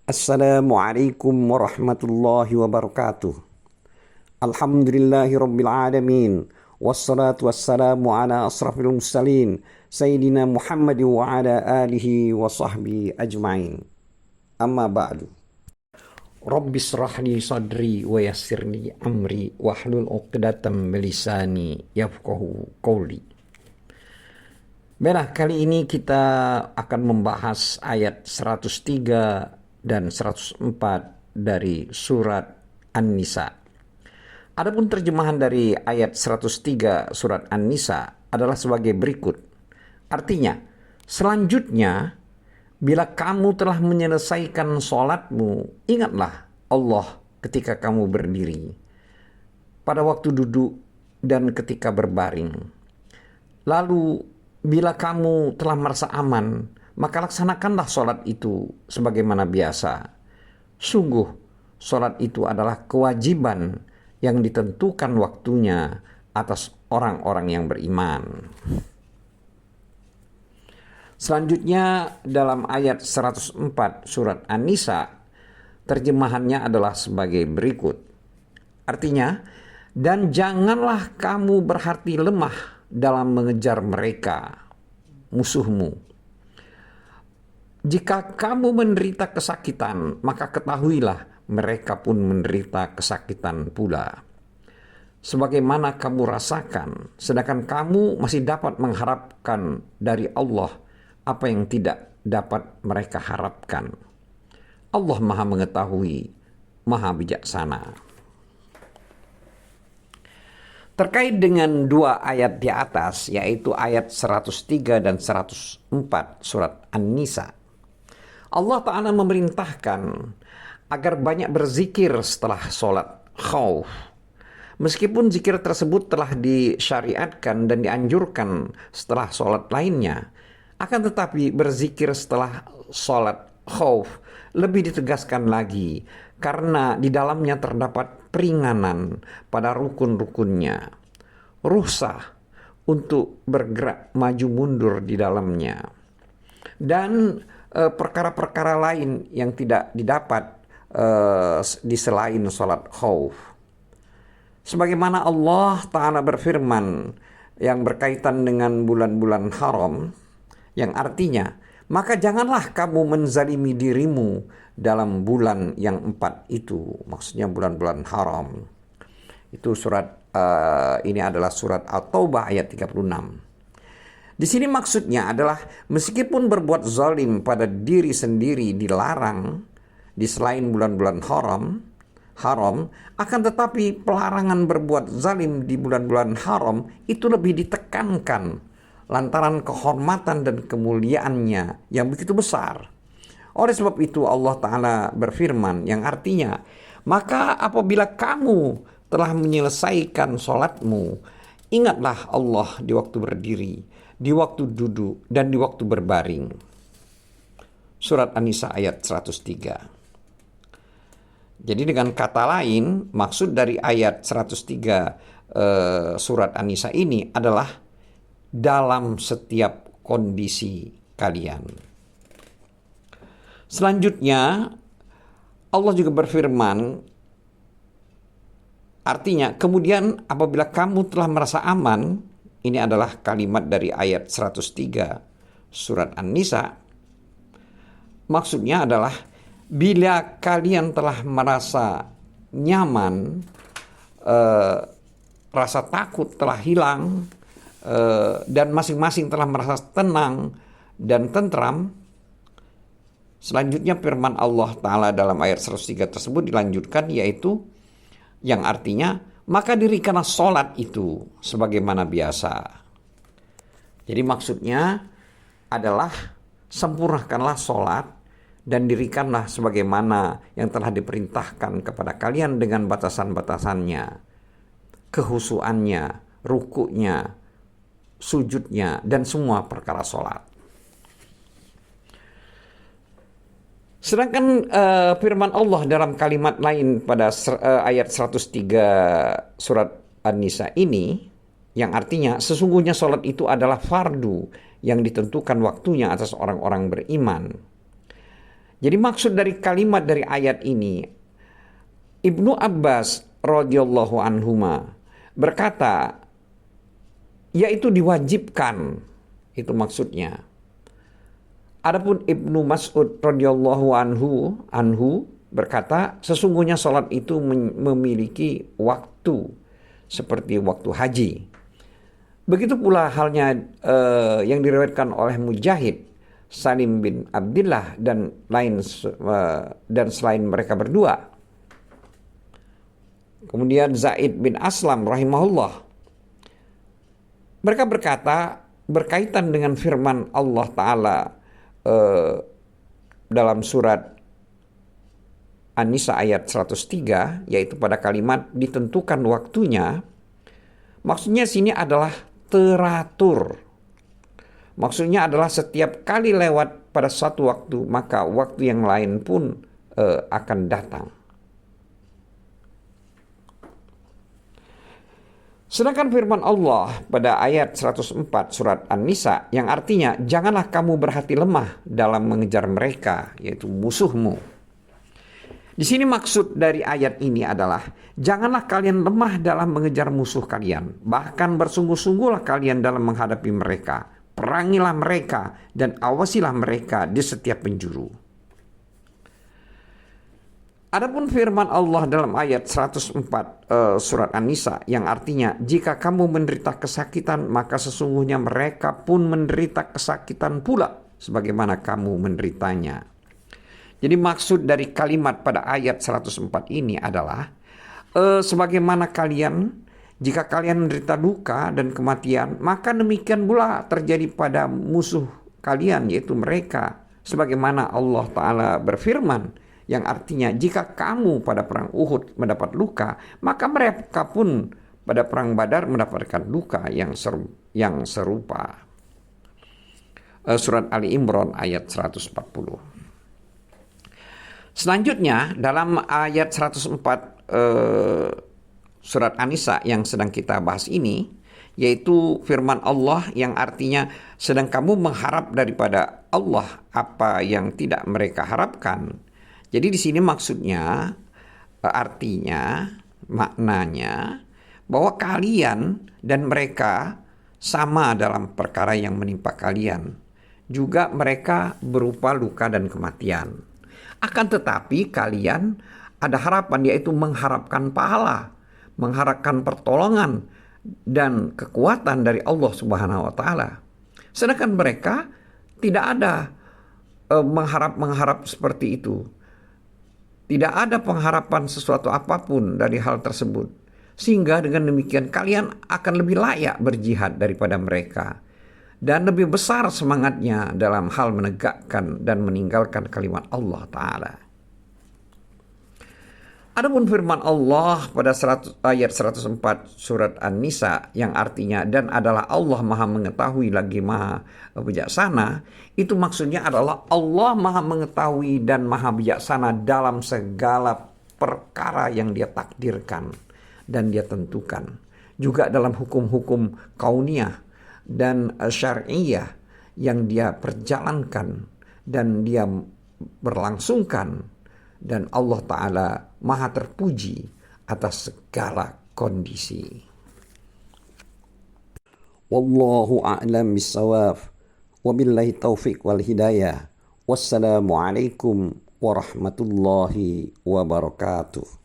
Assalamualaikum warahmatullahi wabarakatuh. Alhamdulillahi rabbil alamin. Wassalatu wassalamu ala asrafil mursalin Sayyidina Muhammad wa ala alihi wa sahbihi ajma'in. Amma ba'du. Rabbi israhli sadri wa yassirli amri wahlul 'uqdatam min lisani yafqahu qawli. Baiklah, kali ini kita akan membahas ayat 103 dan 104 dari surat An-Nisa. Adapun terjemahan dari ayat 103 surat An-Nisa adalah sebagai berikut. Artinya, selanjutnya, bila kamu telah menyelesaikan sholatmu, ingatlah Allah ketika kamu berdiri, pada waktu duduk, dan ketika berbaring. Lalu, bila kamu telah merasa aman, maka laksanakanlah sholat itu sebagaimana biasa. Sungguh, sholat itu adalah kewajiban yang ditentukan waktunya atas orang-orang yang beriman. Selanjutnya dalam ayat 104 surat An-Nisa, terjemahannya adalah sebagai berikut. Artinya, dan janganlah kamu berhati lemah dalam mengejar mereka, musuhmu. Jika kamu menderita kesakitan, maka ketahuilah mereka pun menderita kesakitan pula. Sebagaimana kamu rasakan, sedangkan kamu masih dapat mengharapkan dari Allah apa yang tidak dapat mereka harapkan. Allah Maha Mengetahui, Maha Bijaksana. Terkait dengan dua ayat di atas, yaitu ayat 103 dan 104 surat An-Nisa, Allah Ta'ala memerintahkan agar banyak berzikir setelah sholat khauf. Meskipun zikir tersebut telah disyariatkan dan dianjurkan setelah sholat lainnya, akan tetapi berzikir setelah sholat khauf lebih ditegaskan lagi karena di dalamnya terdapat peringanan pada rukun-rukunnya, rukhsah untuk bergerak maju mundur di dalamnya, dan perkara-perkara lain yang tidak didapat di selain sholat khauf. Sebagaimana Allah Ta'ala berfirman yang berkaitan dengan bulan-bulan haram, yang artinya, maka janganlah kamu menzalimi dirimu dalam bulan yang 4 itu. Maksudnya bulan-bulan haram. Itu ini adalah surat At-Taubah ayat 36. Di sini maksudnya adalah meskipun berbuat zalim pada diri sendiri dilarang di selain bulan-bulan haram, akan tetapi pelarangan berbuat zalim di bulan-bulan haram itu lebih ditekankan lantaran kehormatan dan kemuliaannya yang begitu besar. Oleh sebab itu Allah Ta'ala berfirman yang artinya, maka apabila kamu telah menyelesaikan sholatmu, ingatlah Allah di waktu berdiri, di waktu duduk, dan di waktu berbaring. Surat An-Nisa ayat 103. Jadi dengan kata lain, maksud dari ayat 103 surat An-Nisa ini adalah dalam setiap kondisi kalian. Selanjutnya, Allah juga berfirman, artinya, kemudian apabila kamu telah merasa aman, ini adalah kalimat dari ayat 103 surat An-Nisa. Maksudnya adalah bila kalian telah merasa nyaman, rasa takut telah hilang, dan masing-masing telah merasa tenang dan tentram. Selanjutnya firman Allah Ta'ala dalam ayat 103 tersebut dilanjutkan, yaitu yang artinya, maka dirikanlah sholat itu sebagaimana biasa. Jadi maksudnya adalah sempurnakanlah sholat dan dirikanlah sebagaimana yang telah diperintahkan kepada kalian dengan batasan-batasannya, kehusuannya, rukuknya, sujudnya, dan semua perkara sholat. Sedangkan firman Allah dalam kalimat lain pada ayat 103 surat An-Nisa ini, yang artinya sesungguhnya sholat itu adalah fardu yang ditentukan waktunya atas orang-orang beriman. Jadi maksud dari kalimat dari ayat ini, Ibnu Abbas radhiyallahu anhuma berkata, yaitu diwajibkan, itu maksudnya. Adapun Ibnu Mas'ud radhiyallahu anhu berkata, sesungguhnya salat itu memiliki waktu seperti waktu haji. Begitu pula halnya yang diriwayatkan oleh Mujahid, Salim bin Abdullah dan selain mereka berdua. Kemudian Zaid bin Aslam rahimahullah, mereka berkata berkaitan dengan firman Allah Ta'ala dalam surat An-Nisa ayat 103, yaitu pada kalimat ditentukan waktunya. Maksudnya sini adalah teratur. Maksudnya adalah setiap kali lewat pada satu waktu, maka waktu yang lain pun akan datang. Sedangkan firman Allah pada ayat 104 surat An-Nisa yang artinya janganlah kamu berhati lemah dalam mengejar mereka, yaitu musuhmu. Di sini maksud dari ayat ini adalah janganlah kalian lemah dalam mengejar musuh kalian, bahkan bersungguh-sungguhlah kalian dalam menghadapi mereka. Perangilah mereka dan awasilah mereka di setiap penjuru. Adapun firman Allah dalam ayat 104 surat An-Nisa yang artinya jika kamu menderita kesakitan maka sesungguhnya mereka pun menderita kesakitan pula sebagaimana kamu menderitanya. Jadi maksud dari kalimat pada ayat 104 ini adalah sebagaimana kalian, jika kalian menderita duka dan kematian, maka demikian pula terjadi pada musuh kalian, yaitu mereka. Sebagaimana Allah Ta'ala berfirman, yang artinya jika kamu pada perang Uhud mendapat luka, maka mereka pun pada perang Badar mendapatkan luka yang serupa. Surat Ali Imran ayat 140. Selanjutnya dalam ayat 104 surat An-Nisa yang sedang kita bahas ini, yaitu firman Allah yang artinya sedang kamu mengharap daripada Allah apa yang tidak mereka harapkan. Jadi di sini maksudnya, artinya, maknanya bahwa kalian dan mereka sama dalam perkara yang menimpa kalian. Juga mereka berupa luka dan kematian. Akan tetapi kalian ada harapan, yaitu mengharapkan pahala, mengharapkan pertolongan dan kekuatan dari Allah Subhanahu wa Ta'ala. Sedangkan mereka tidak ada mengharap seperti itu. Tidak ada pengharapan sesuatu apapun dari hal tersebut. Sehingga dengan demikian kalian akan lebih layak berjihad daripada mereka. Dan lebih besar semangatnya dalam hal menegakkan dan meninggalkan kalimat Allah Ta'ala. Adapun firman Allah pada ayat 104 surat An-Nisa yang artinya dan adalah Allah Maha mengetahui lagi Maha bijaksana, itu maksudnya adalah Allah Maha mengetahui dan Maha bijaksana dalam segala perkara yang Dia takdirkan dan Dia tentukan. Juga dalam hukum-hukum kauniyah dan syariah yang Dia perjalankan dan Dia berlangsungkan. Dan Allah Ta'ala Maha terpuji atas segala kondisi. Wallahu a'lam bissawab. Wabillahi taufiq wal hidayah. Wassalamualaikum warahmatullahi wabarakatuh.